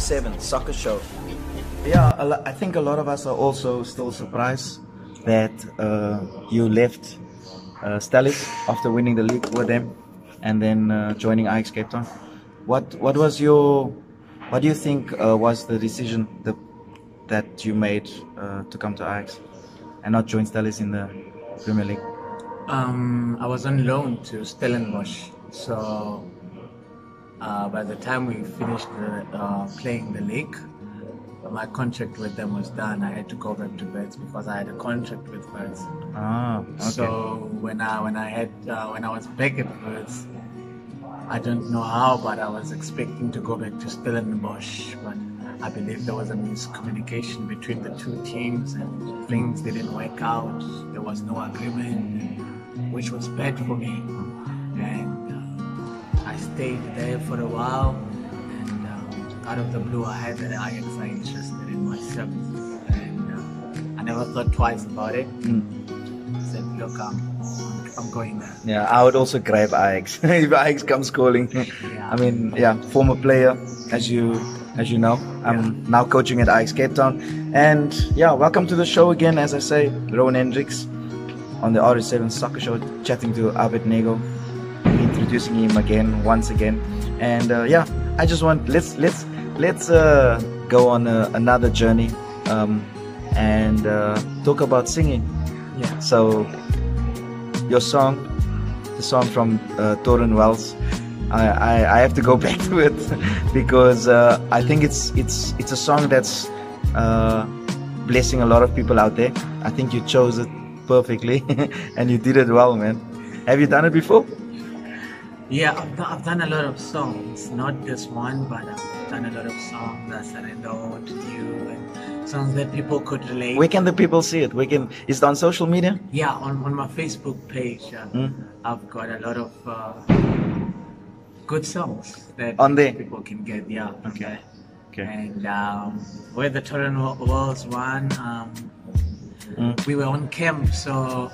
RE7 Soccer Show. Yeah, I think a lot of us are also still surprised that you left Stellenbosch after winning the league with them, and then joining Ajax Cape Town. What do you think was the decision that you made to come to Ajax and not join Stellenbosch in the Premier League? I was on loan to Stellenbosch, so by the time we finished playing the league, my contract with them was done. I had to go back to Vets because I had a contract with Vets. Okay. So when I was back at Vets, I don't know how, but I was expecting to go back to Stellenbosch, but I believe there was a miscommunication between the two teams and things didn't work out. There was no agreement, which was bad for me. And I stayed there for a while. Out of the blue, I had that Ajax are interested in my services, and I never thought twice about it. Said, look, I'm going there. Yeah, I would also grab Ajax if Ajax comes calling. Yeah. I mean, yeah, former player, as you know. I'm now coaching at Ajax Cape Town, and yeah, welcome to the show again. As I say, Rowan Hendricks on the RE7 Soccer Show, chatting to Abednigo, introducing him once again, and yeah, I just want let's go on another journey and talk about singing. Yeah. So your song, the song from Torren Wells, I have to go back to it because I think it's a song that's blessing a lot of people out there. I think you chose it perfectly and you did it well, man. Have you done it before? Yeah, I've done a lot of songs, not this one, but I've done a lot of songs. I surrender all to you, and songs that people could relate. Where can the people see it? Is it on social media? Yeah, on my Facebook page, I've got a lot of good songs that on there people can get. Yeah. Okay. And where the Torren Wells one, we were on camp, so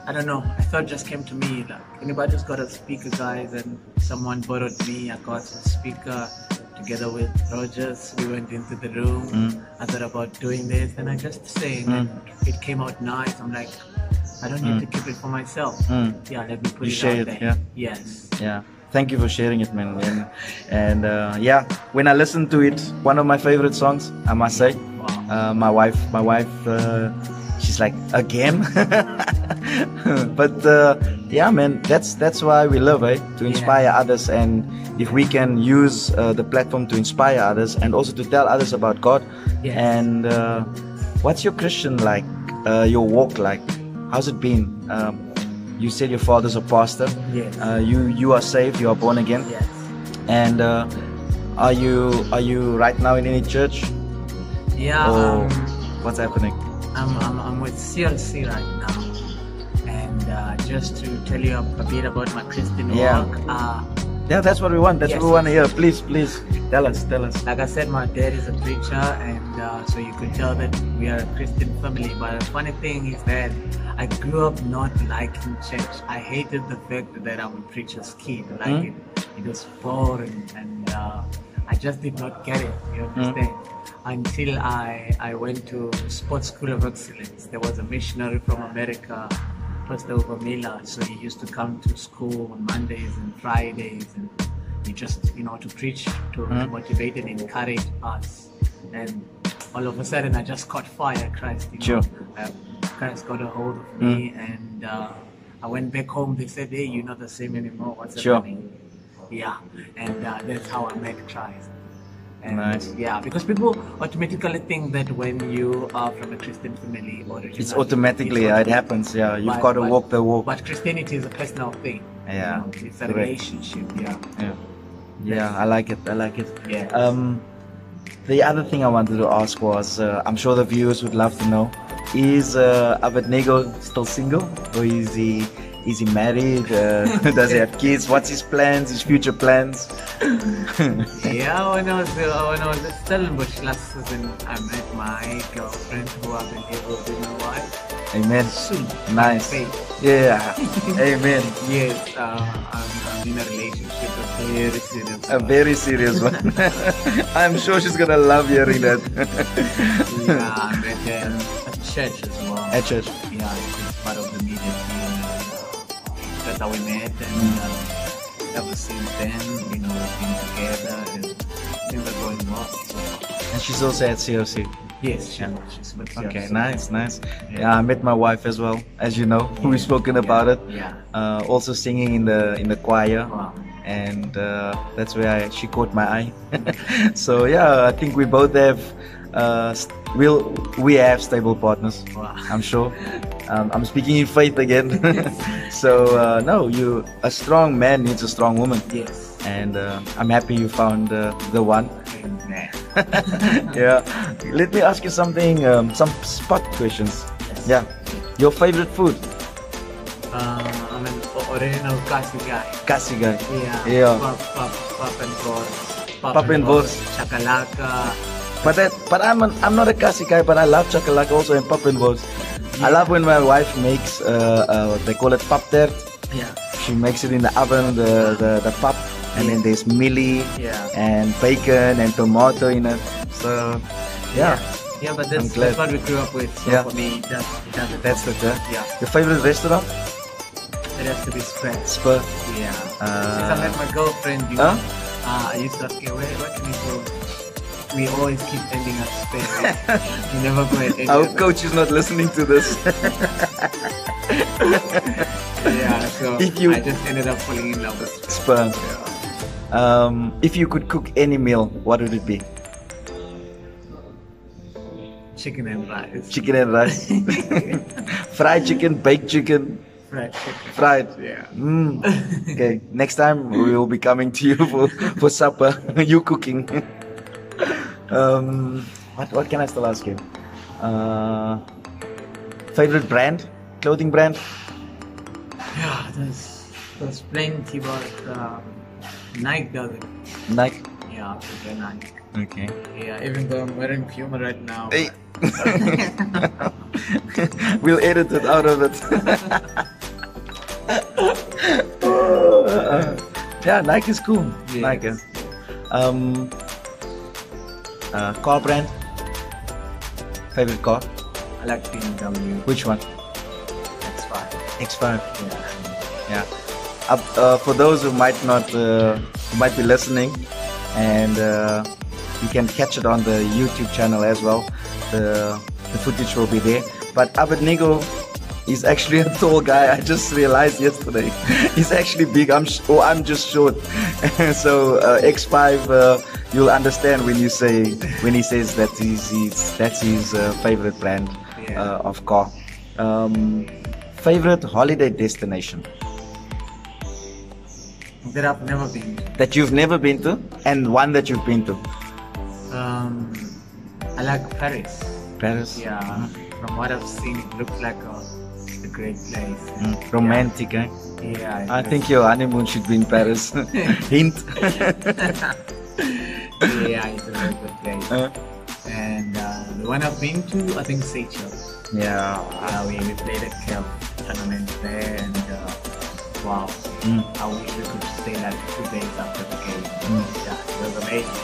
I don't know. I thought it just came to me. Like, anybody just got a speaker, guys, and someone borrowed me. I got a speaker together with Rogers. We went into the room. I thought about doing this, and I just sang, and it came out nice. I'm like, I don't need to keep it for myself. Yeah, let me put it out there. Yeah? Yes. Yeah. Thank you for sharing it, man. And yeah, when I listen to it, one of my favorite songs, I must say. Wow. My wife, she's like, again. But yeah, man, that's why we love, to inspire others. And if we can use the platform to inspire others and also to tell others about God. Yes. And what's your Christian like, your walk like? How's it been? You said your father's a pastor. Yes. You are saved, you are born again. Yes. And are you right now in any church? Yeah. Or what's happening? I'm with CLC right now, and just to tell you a bit about my Christian walk. Yeah, that's what we want. That's yes. what we want to hear. Please, tell us. Like I said, my dad is a preacher, and so you could tell that we are a Christian family. But the funny thing is that I grew up not liking church. I hated the fact that I'm a preacher's kid. Like it was boring, and I just did not get it. You understand? Until I went to Sports School of Excellence. There was a missionary from America, Pastor Miller. So he used to come to school on Mondays and Fridays, and he just, to preach, to motivate and encourage us. And all of a sudden, I just caught fire, Christ. Christ got a hold of me, and I went back home. They said, "Hey, you're not the same anymore. What's happening?" Yeah, and that's how I met Christ. And nice. Yeah, because people automatically think that when you are from a Christian family, it's automatically, it happens. Yeah, you've got to walk the walk. But Christianity is a personal thing. Yeah, it's a relationship. Yeah. I like it. Yeah. The other thing I wanted to ask was, I'm sure the viewers would love to know: is Abednigo still single, or is he Is he married? Does he have kids? What's his plans? His future plans? Yeah, when I was at Stellenbosch last season, I met my girlfriend who I've been able to be my wife. Amen. Soon. Nice. Faith. Yeah. Amen. Yes, I'm in a relationship, a very serious A one. very serious one. I'm sure she's gonna love hearing that. Yeah, I met her at church as well. At church. Yeah, she's part of the media team. And, that's how we met, and ever since then, you know, we've been together, and things are going well. So, And she's also at COC. yes, she's with Okay, us. nice. Yeah, I met my wife as well, as you know. We've spoken about it. Yeah. Also singing in the choir. Wow. And that's where she caught my eye. So yeah, I think we both have we have stable partners. Wow. I'm sure. I'm speaking in faith again. So no, a strong man needs a strong woman, Yes. and I'm happy you found the one. Amen. Yeah. Let me ask you something. Some spot questions. Yes. Yeah. Your favorite food? I'm an original Kasi guy. Kasi guy. Yeah. Yeah. Pop and Vos. Pop and Vos. Chakalaka. But I'm not a Kasi guy, but I love chocolate also and pop and balls. I love when my wife makes they call it pap tert. Yeah. She makes it in the oven, the pap, and then there's millie Yeah. and bacon and tomato in it. So yeah, Yeah, but I'm glad. that's what we grew up with. So Yeah. for me, that's it. Yeah. Your favorite restaurant? It has to be spread. Spur. Yeah. Since I met my girlfriend, you Huh? know, I used to ask her, where can we go? We always keep ending up spare. We never go at any I hope other- coach is not listening to this. Yeah, so If you- I just ended up falling in love with Spur. If you could cook any meal, what would it be? chicken and rice. Chicken and rice. Fried chicken, baked chicken, Fried chicken. fried. Yeah. Okay, next time we will be coming to you for supper. You cooking. What can I still ask you? Favorite brand? Clothing brand? Yeah, there's plenty, but Nike does it. Nike. Yeah, I prefer Nike. Okay. Yeah, even though I'm wearing Puma right now. Hey. We'll edit it out of it. Yeah, Nike is cool. Yes. Nike. Car brand? Favorite car? I like BMW Which one? X5. X5. Yeah. Yeah. For those who might not, who might be listening, and you can catch it on the YouTube channel as well. The footage will be there. But Abednigo is actually a tall guy. I just realized yesterday. He's actually big. I'm just short. So X5, you'll understand when he says that's his favorite brand Yeah. of car. Favorite holiday destination That I've never been to. that you've never been to, and one that you've been to. I like Paris. Paris. Yeah, from what I've seen, it looks like a great place. Romantic, eh? Yeah, I think your honeymoon should be in Paris. Hint. yeah, it's a very good place. And the one I've been to, I think Seychelles. Yeah. We played a camp tournament there, and wow, I wish we could stay like 2 days after the game. Yeah, it was amazing.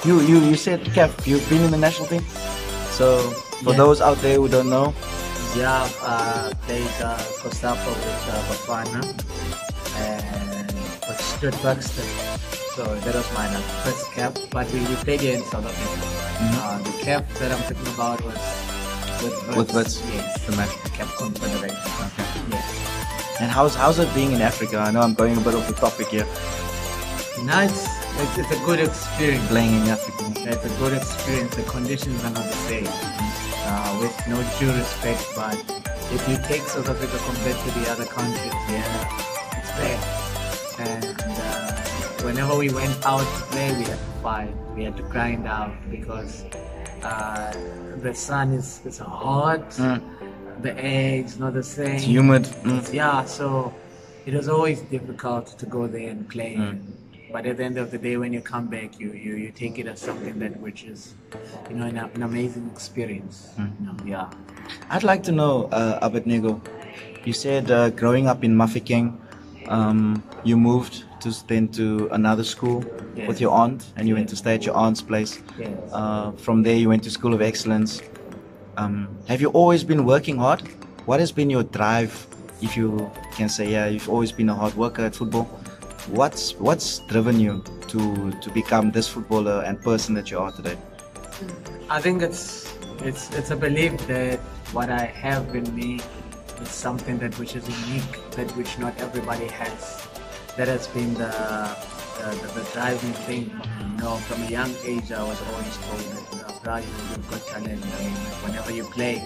You said, Kev, you've been in the national team. So for Yes. those out there who don't know, Yeah, played Kosafa with Bafana and with Stuart Buxton. So that was my first cap, but we played here in South Africa. The cap that I'm talking about was With Wits? Yes, The match. Cap Confederation. Okay. Yes. And how's it being in Africa? I know I'm going a bit off the topic here. No, it's a good experience. Playing in Africa. It's a good experience. The conditions are not the same. With no due respect, but if you take South Africa compared to the other countries, yeah, it's bad. And whenever we went out to play, we had to fight. We had to grind out because the sun is hot. the air's not the same. It's humid. Yeah, so it was always difficult to go there and play. But at the end of the day, when you come back, you take it as something that which is, an amazing experience. Yeah. I'd like to know, Abednigo, you said growing up in Mafeking, you moved to another school with your aunt, and you went to stay at your aunt's place. Yes. From there, you went to School of Excellence. Have you always been working hard? What has been your drive? If you can say, yeah, you've always been a hard worker at football. What's driven you to become this footballer and person that you are today? I think it's a belief that what I have in me is something that which is unique, that which not everybody has. That has been the driving thing. From a young age, I was always told that, Brian, you've got talent. Whenever you play,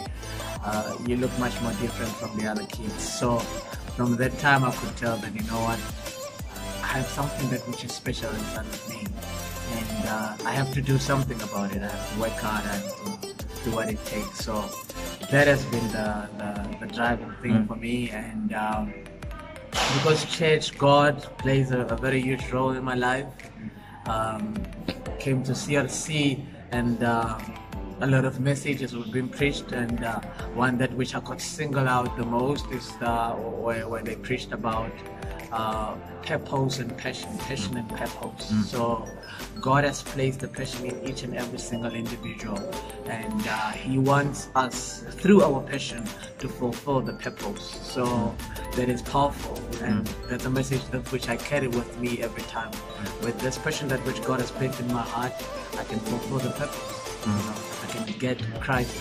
you look much more different from the other kids. So from that time, I could tell that, you know what, I have something that which is special inside of me, and I have to do something about it. I have to work hard. I have to do what it takes. So that has been the driving thing for me, and because church, God plays a very huge role in my life. Came to CRC, and a lot of messages were being preached, and one that which I could single out the most is where they preached about purpose and passion and purpose. So God has placed the passion in each and every single individual, and He wants us through our passion to fulfill the purpose. So that is powerful, and that's a message that which I carry with me every time. With this passion that which God has placed in my heart, I can fulfill the purpose. I can get Christ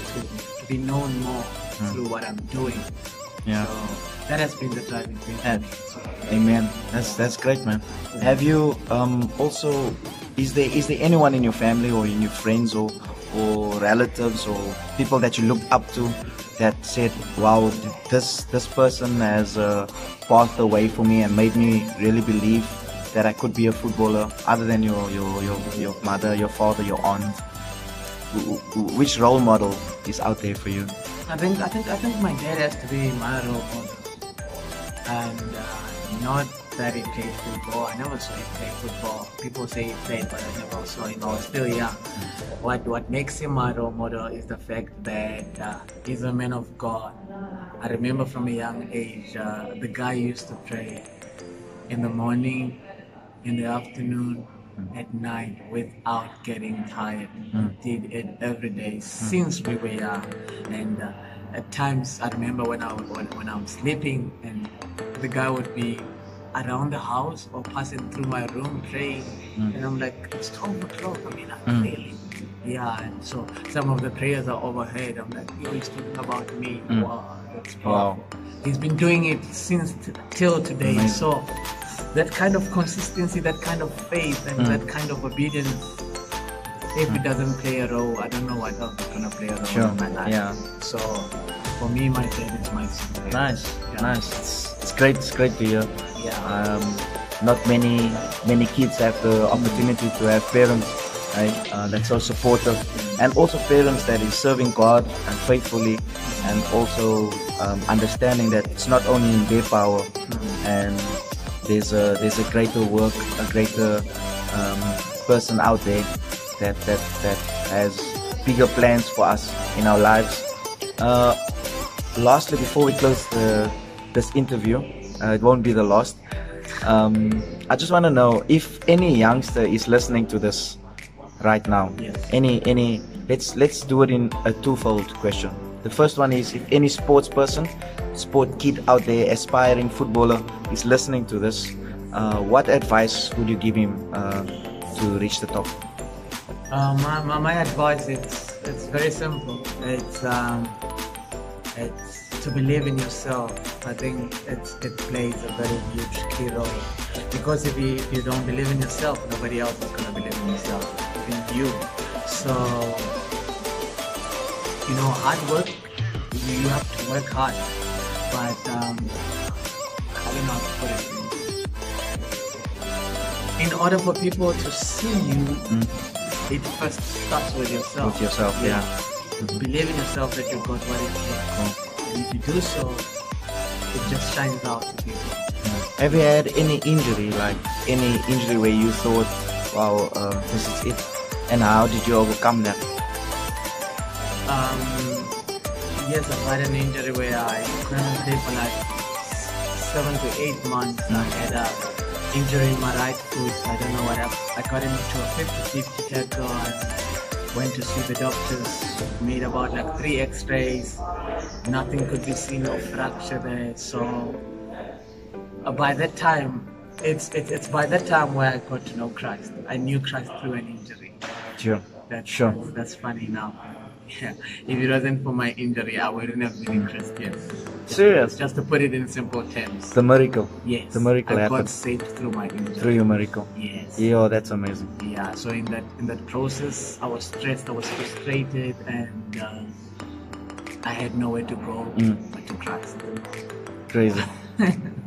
to be known more through what I'm doing. Yeah. So that has been the driving thing for me. So, Amen. That's great, man. Have you also? Is there anyone in your family or in your friends or relatives or people that you looked up to that said, "Wow, this person has passed the way for me and made me really believe that I could be a footballer"? Other than your mother, your father, your aunt, which role model is out there for you? I think my dad has to be my role model, and not that he played football. I never saw him play football. People say he played, but I never saw him. I was still young. What makes him my role model is the fact that he's a man of God. I remember from a young age, the guy used to pray in the morning, in the afternoon, at night without getting tired. Did it every day since we were young, and at times I remember when I'm sleeping, and the guy would be around the house or passing through my room praying, and I'm like, it's 12 o'clock. I mean, I'm really, and so some of the prayers are overheard. I'm like, he's talking about me. Wow, that's powerful. Wow. He's been doing it since till today. Amazing. So that kind of consistency, that kind of faith, and that kind of obedience, if it doesn't play a role, I don't know what else is going to play a role in my life. Yeah. So for me, my dad is my son. Nice. Yeah. Nice. It's great to hear. Yeah. Not many kids have the opportunity to have parents, right? That's so supportive, and also parents that is serving God and faithfully, and also understanding that it's not only in their power, and there's a greater work, a greater person out there that has bigger plans for us in our lives. Lastly, before we close this interview, it won't be the last. I just want to know if any youngster is listening to this right now. Yes. Any. Let's do it in a twofold question. The first one is, if any sports person, sport kid out there, aspiring footballer, is listening to this, what advice would you give him to reach the top? My advice, it's very simple. It's to believe in yourself. I think it plays a very huge key role, because if you don't believe in yourself, nobody else is going to believe in yourself, in you. So hard work, you have to work hard, but I don't know how to put it. In order for people to see you, it first starts with yourself. With yourself, yeah. Believe in yourself that you've got what it takes. if you do so, it just shines out to people. Have you had any injury, like any injury where you thought, wow, this is it? And how did you overcome that? Yes, I've had an injury where I couldn't play for like 7 to 8 months. I had an injury in my right foot. I don't know what happened. I got into a 50-50 tackle and went to see the doctors. Made about like 3 X-rays. Nothing could be seen, no fracture there. So by that time, it's by that time where I got to know Christ. I knew Christ through an injury. Sure. That's funny now. Yeah. If it wasn't for my injury, I wouldn't have been in Christian. Serious? Just to put it in simple terms. The miracle. Yes. The miracle I happened. got saved through my injury. Through your miracle. Yes. Yeah, that's amazing. Yeah. So in that process, I was stressed. I was frustrated, and I had nowhere to go but to Christ. Crazy.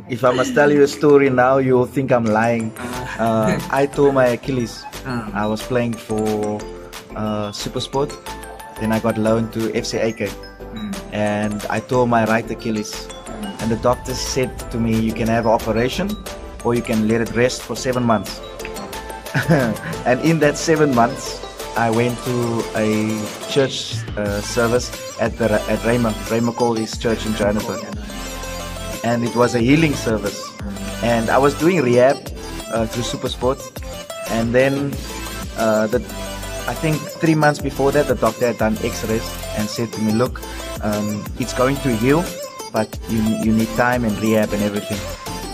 If I must tell you a story now, you'll think I'm lying. I tore my Achilles. I was playing for Super Sport. Then I got loaned to FC Ajax, and I tore my right Achilles. And the doctors said to me, you can have an operation or you can let it rest for 7 months. And in that 7 months, I went to a church service at Rayma Collie's church in Johannesburg. And it was a healing service. And I was doing rehab through Super Sport. And then I think 3 months before that, the doctor had done X-rays and said to me, look, it's going to heal, but you need time and rehab and everything.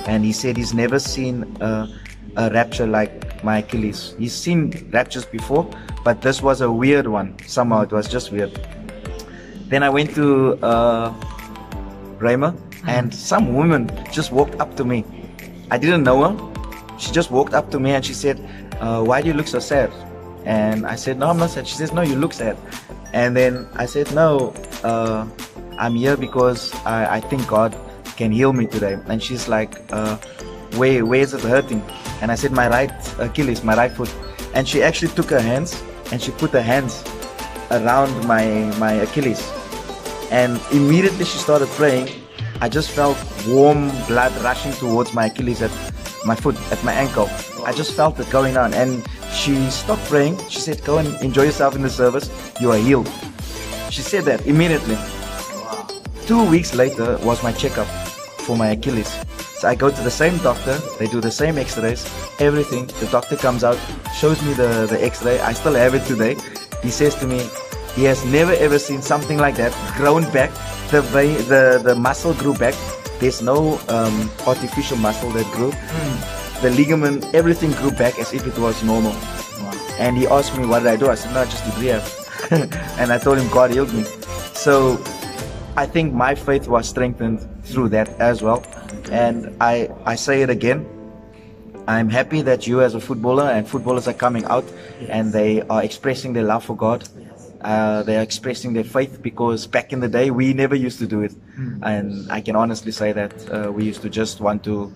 And he said he's never seen a rupture like my Achilles. He's seen ruptures before, but this was a weird one. Somehow it was just weird. Then I went to Rayma, and some woman just walked up to me. I didn't know her. She just walked up to me and she said, why do you look so sad? And I said, no, I'm not sad. She says, no, you look sad. And then I said, no, I'm here because I think God can heal me today. And she's like, where is it hurting? And I said, my right Achilles, my right foot. And she actually took her hands and she put her hands around my Achilles. And immediately she started praying. I just felt warm blood rushing towards my Achilles at my foot, at my ankle. I just felt it going on. And she stopped praying. She said, go and enjoy yourself in the service. You are healed. She said that immediately. 2 weeks later was my checkup for my Achilles. So I go to the same doctor. They do the same X-rays, everything. The doctor comes out, shows me the X-ray. I still have it today. He says to me, he has never ever seen something like that. Grown back. The muscle grew back. There's no artificial muscle that grew. The ligament, everything grew back as if it was normal. Wow. And he asked me, what did I do? I said, no, I just did rehab. And I told him God healed me. So I think my faith was strengthened through that as well. And I say it again, I'm happy that you as a footballer and footballers are coming out and they are expressing their love for God. They are expressing their faith, because back in the day we never used to do it. And I can honestly say that we used to just want to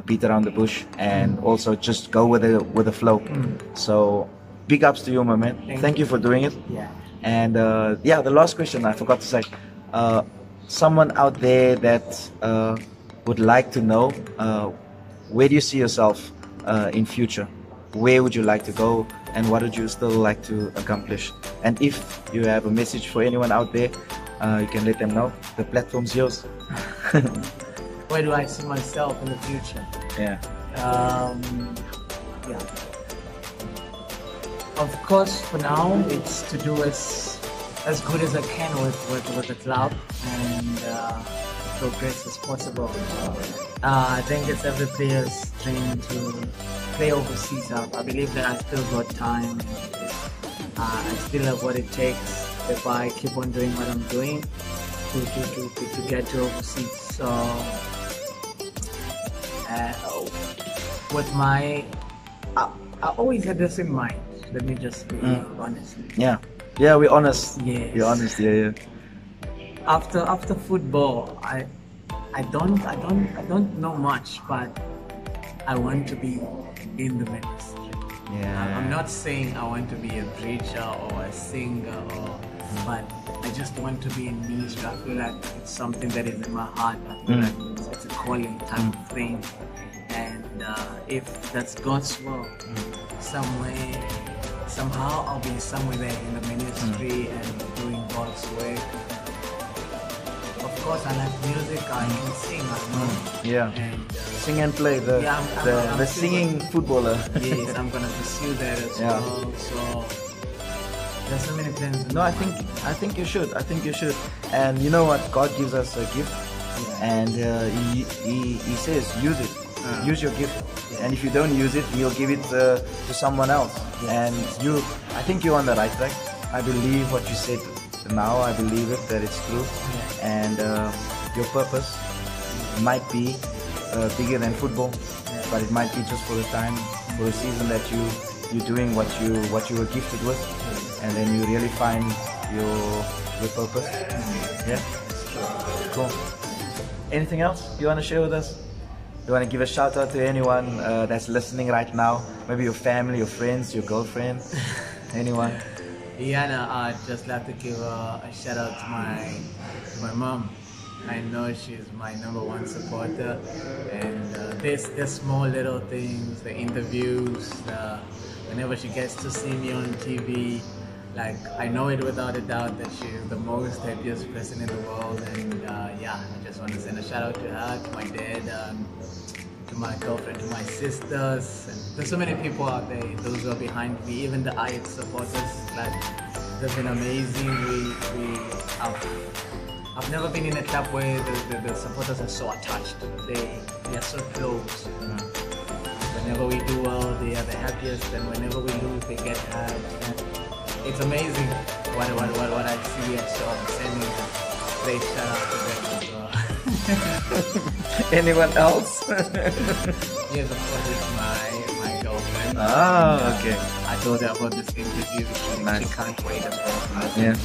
beat around the bush and also just go with the flow. So big ups to you, my man. Thank you for doing it. And the last question I forgot to say, someone out there that would like to know, where do you see yourself in future? Where would you like to go, and what would you still like to accomplish? And if you have a message for anyone out there, you can let them know. The platform's yours. Where do I see myself in the future? Of course, for now, it's to do as good as I can with the club and progress as possible. I think it's every player's dream to play overseas. I believe that I still got time. I still have what it takes if I keep on doing what I'm doing to get to overseas. So with I always had this in mind. Let me just be honest. Yeah, we're honest. Yes. You're honest. Yeah. After football, I don't know much, but I want to be in the ministry. I'm not saying I want to be a preacher or a singer or but I just want to be in ministry. I feel like it's something that is in my heart. I feel like it's a calling type of thing. And if that's God's will, somehow I'll be somewhere there in the ministry and doing God's work. Of course, I like music. I can sing. I know. Yeah. And sing and play the singing footballer. Yes, I'm gonna pursue that as well. So there's so many plans. No, I think you should. I think you should. And you know what? God gives us a gift, and he says use it. Use your gift. And if you don't use it, He'll give it to someone else. And I think you're on the right track. I believe what you said now. I believe it, that it's true. And your purpose might be bigger than football, but it might be just for a time, for a season that you're doing what you were gifted with, and then you really find your purpose. Yeah. Cool. Anything else you want to share with us? You want to give a shout out to anyone that's listening right now? Maybe your family, your friends, your girlfriend, anyone? Yeah, no, I'd just like to give a shout out to my mom. I know she's my #1 supporter, and there's small little things, the interviews, whenever she gets to see me on TV, like I know it without a doubt that she's the most happiest person in the world. And yeah, I just want to send a shout out to her, to my dad, to my girlfriend, to my sisters. And there's so many people out there, those who are behind me, even the Ajax supporters. Like, they've been amazing. I've never been in a club where the supporters are so attached. They are so close. Whenever we do well, they are the happiest, and whenever we lose, they get hurt. And it's amazing what I see, and so I'm sending a great shout out to them as well. Anyone else? Yes, of course, it's my girlfriend. Ah, okay. I told her about this interview. She can't wait as well. Yeah.